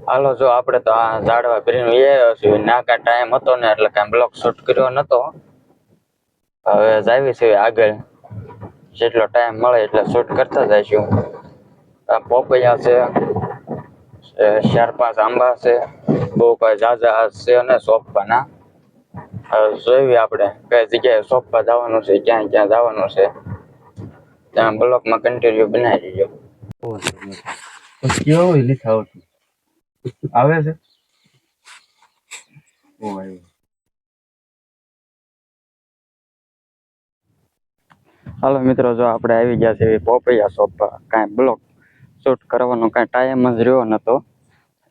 હાલો જો આપણે તો આ ઝાડવા ભરીને આવ્યો છીએ ના કાંઈ ટાઈમ હતો ને એટલે કાંઈ બ્લોગ શૂટ કર્યો નતો. હવે જાવી છે આગળ જેટલો ટાઈમ મળે એટલે શૂટ કરતા જઈશું. આ પોપૈયા છે, 4-5 આંબા છે, બહુ કઈ ઝાઝા છે અને સોંપવાના. હવે જોઈએ આપણે કઈ જગ્યાએ સોંપવા જવાનું છે, ક્યાં ક્યાં જવાનું છે ત્યાં બ્લોગમાં કન્ટિન્યુ બનાવી દીજો. કેવું લીધા આવતું આવે છે. હાલો મિત્રો, જો આપણે આવી ગયા છે પોપૈયા સોંપવા. કાંઈ બ્લોગ શૂટ કરવાનો કાંઈ ટાઈમ જ રહ્યો નતો.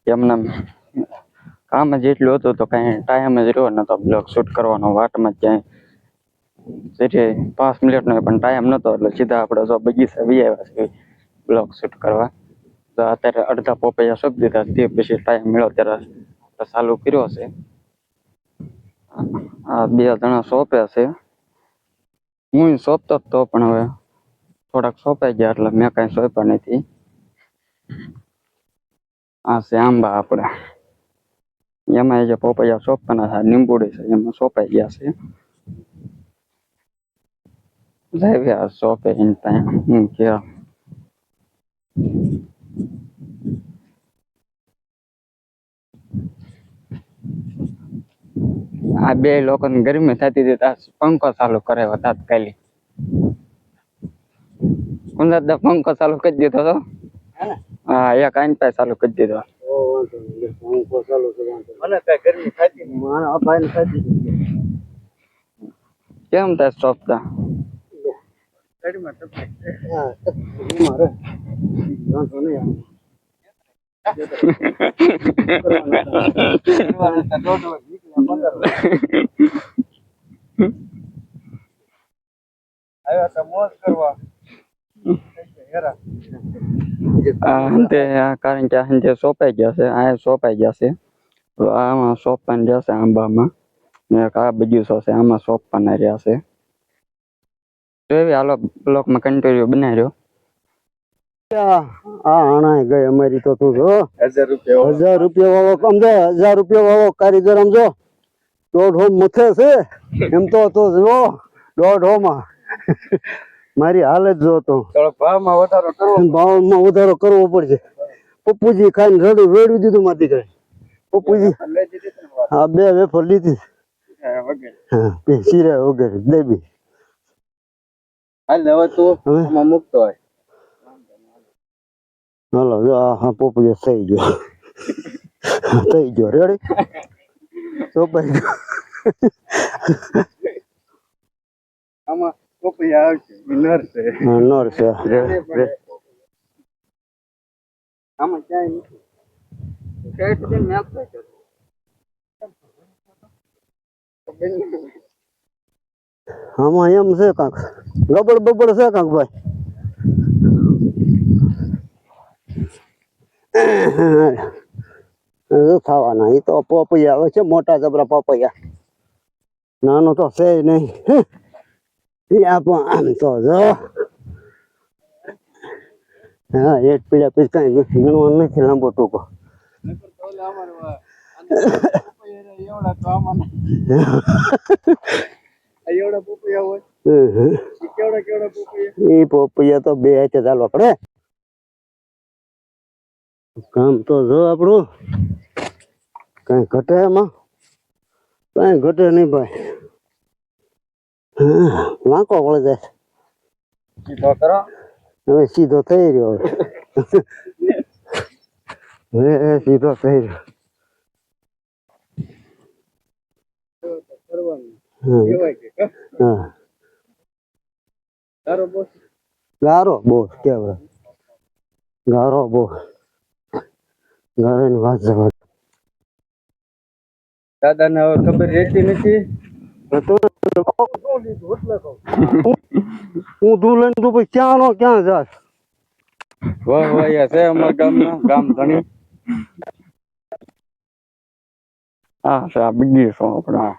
એમને કામ જ એટલું હતું તો કાંઈ ટાઈમ જ રહ્યો નતો બ્લોગ શૂટ કરવાનો. વાટમાં ક્યાંય 5 મિનિટનો પણ ટાઈમ નતો એટલે સીધા આપણે જો બગીચા વી આવ્યા છે બ્લોગ શૂટ કરવા. તો અત્યારે અડધા પોપૈયા સોંપી દીધા, તે પછી ટાઈમ મળ્યો ત્યારે ચાલુ કર્યો છે. આ 2 જણા સોંપે છે, હું સોંપતો તો પણ હવે થોડાક સોંપાઈ ગયા એટલે મેં કાંઈ સોંપ્યા નથી. આ છે આંબા આપણે, એમાં જે પોપૈયા સોંપવાના છે લીંબુડી છે એમાં સોંપાઈ ગયા છે. જાય આ સોંપે એની ત્યાં હું કે આ 2 લોકોને ગરમી થતી હતી ત્યાં પંખો ચાલુ કરાવ્યો તાત્કાલિક. કુંદર પંખો ચાલુ કરી દીધો હતો. હા, એક આઈન પાસે ચાલુ કરી દીધો. કેમ થાય સોંપતા? કારણ કે આ સોંપાઈ ગયા છે, આ સોંપાઈ ગયા છે. આમાં સોંપવાના રહ્યા છે આંબામાં, ને આ બગીચો છે આમાં સોંપવાના રહ્યા છે. હાલો બ્લોકમાં કન્ટિન્યુ બનાવી રહ્યો. આણા ગઈ અમારી તો તું જો 1000 રૂપિયા વાળો સમજો, 1000 રૂપિયા વાળો કારીગર સમજો 1.5 મથે છે એમ તો જો 1.5 માં મારી હાલત જો તો ભાવમાં વધારો કરવો પડશે. પપ્પુજી ખાઈને રેડ્યું દીધું માથી કરે. પપ્પુજી હા 2 વેફર લીધી, હા શીરા વગેરે દેબી. હાલ હવે તું આમાં મૂકતો હોય. હાલો જો હા પોપૈયા થઈ ગયો રેડી સોપાઈ ગયો. આમાં પોપૈયા આવશે નર છે. હા નર છે. આમાં ક્યાંય આમાં એમ છે કાંક ગબડ બબડ છે કાંક ભાઈ. ખાવાના એ તો પપૈયા આવે છે, મોટા જબરા પપૈયા, નાનો તો છે નહીં. આમ તો જો હા એક પીડા પીસ કઈ ગણવાનું નથી લાંબો ટૂંકો. એ પોપૈયા તો 2 હાથે ચાલવા પડે. કામ તો જો આપણું કઈ ઘટે એમાં કઈ ઘટે નહીં ભાઈ. વાંકો વળે જાય. સીધો કરો હવે સીધો થઈ રહ્યો. હવે સીધો થઈ રહ્યો. હા ગારો બોસ કેવડે ગારો બોસ ગારાની વાત જવા. દાદા ને હવે ખબર રહેતી નથી. હું દૂર લઈને તું પછી ક્યાં નો ક્યાં જાસ. વાહ વાહ છે અમારા ગામના ગામ ધણી. હા છે આ બગીચો આપણા.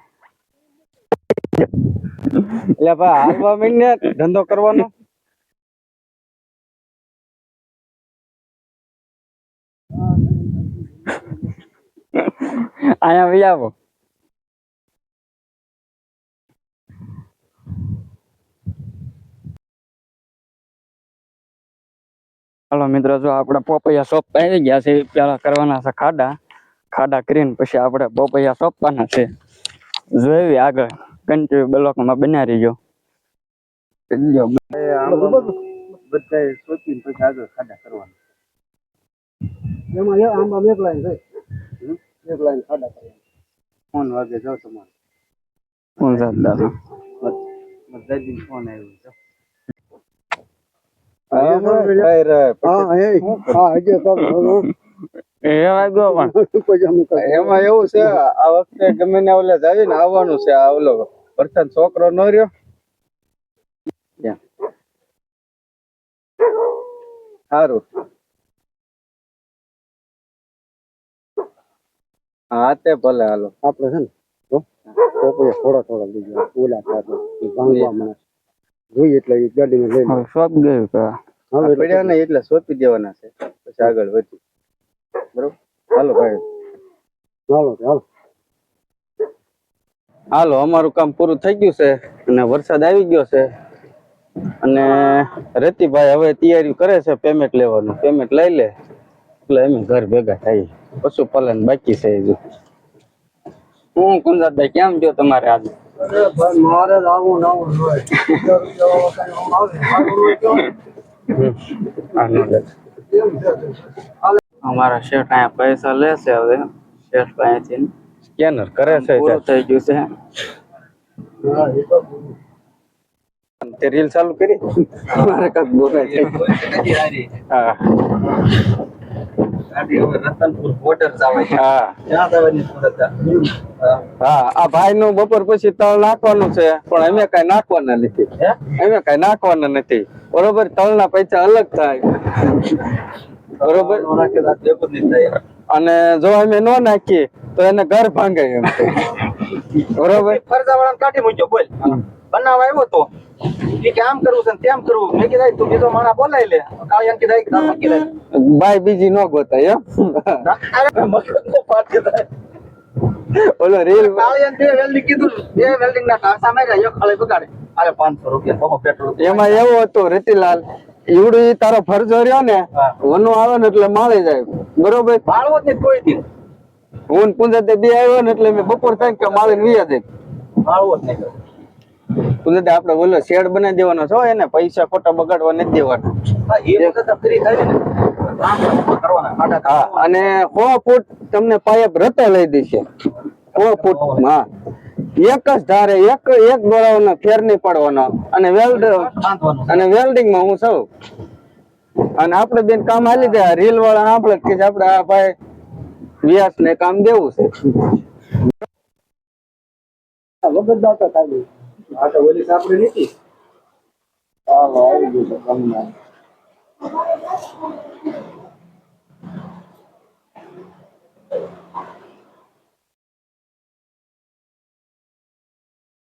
એટલે ભાઈ હાલવા માંડને ધંધો કરવાનો. અહીંયા વહી આવો. હાલો મિત્રો, જો આપણે પોપૈયા શોપ આવી ગયા છે. પેલા કરવાના છે ખાડા. ખાડા કરીને પછી આપણે પોપૈયા સોંપવાના છે. જોઈ આગળ કન્ટિન્યુ બ્લોકમાં બન્યા રહીજો. બધા સોચીને પછી આગળ ખાડા કરવાના. એમાં આમાં એક લાઈન છે. એક લાઈન ખાડા કરવાના. ફોન વાગે જાવ તમારે. કોણ સાહેબ દાદા? દાદી ફોન આવ્યો છે. એમાં એવું છે, આ વખતે ગમે ને ઓલે જાવી ને આવવાનું છે. આ ઓલો વરસાદ છોકરો ન રહ્યો. સારું. હા તે ભલે હાલો. આપડે છે ને થોડા થોડા લઈ ગયા. ઓલા ભાંગવા મને જોઈએ એટલે ગાડીને લઈ શોપ ગયું પડ્યા ને એટલે સોંપી દેવાના છે. પછી આગળ વધી. બરોબર. હાલો ભાઈ. હાલો. હાલો, અમારું કામ પૂરું થઈ ગયું છે અને વરસાદ આવી ગયો છે. અને રતિભાઈ હવે તૈયારી કરે છે પેમેન્ટ લેવાનું. પેમેન્ટ લઈ લે એટલે અમે ઘર ભેગા થાય. પશુપાલન બાકી છે હજુ. હું કુંજાભાઈ કેમ જો તમારે આજે? મારે આવું અમારા શેઠ અહીંયા પૈસા લેશે. હવે શેઠ પાસેથી સ્કેનર કરે છે. પૂરું થઈ ગયું છે. તે રીલ ચાલુ કરી. મારે કાક બોલાય છે. હા. રતનપુર બોર્ડર જવાય. હા. ક્યાં જવાની? હા, આ ભાઈ નું બપોર પછી તળ નાખવાનું છે, પણ અમે કઈ નાખવાના નથી. અમે કઈ નાખવાના નથી. બરોબર. તળ ના પૈસા અલગ થાય. બરોબર. અને જો અમે ન નાખીએ તો એને ઘર ભાંગે એમ. બરોબર. ફરજા વાળા કાઢી મૂક્યો. બોલ બનાવવા આવ્યો તો કે આમ કરવું છે તેમ કરવું. મેં કીધું તું બીજો માણા બોલાવી લે. કાળિયાન કીધું ભાઈ બીજી ન ગોતાય. ઓલો રીલ કાળિયાન બે વેલ્ડિંગ કીધું. બે વેલ્ડિંગ ના કાસા માર્યા. એક ખાલી બગાડે. આલે 500 રૂપિયા તો પેટ્રોલ. એમાં એવું હતું રતિલાલ, ઈવડી તારો ફરજો રહ્યો ને, વનો આવે ને એટલે માળી જાય. બરોબર. માળવો જ કોઈ દી. હું પૂંજાતે બે આવ્યો ને એટલે મેં બપોર થાય કે માળીને વિયા દે. માળવો જ નહીં. પૂંજાતે આપણે બોલો શેડ બનાવી દેવાનો છો. એને પૈસા ખોટા બગાડવા નથી દેવાના. હા, અને 100 ફૂટ તમને પાઇપ રતા લઈ દેશે. 100 ફૂટ. હા, એક જ ધારે એક દોરાવાનો ફેર નહીં પાડવાનો. અને વેલ્ડિંગ માં હું સૌ. અને આપણે બેન કામ હાલી જાય. રીલ વાળા આપણે કે આપણે આ ભાઈ વ્યાસ ને કામ દેવું છે. વગર દાતા ખાલી આ તો ઓલી સાપડી નથી. હાલો આવી ગયું છે કામમાં.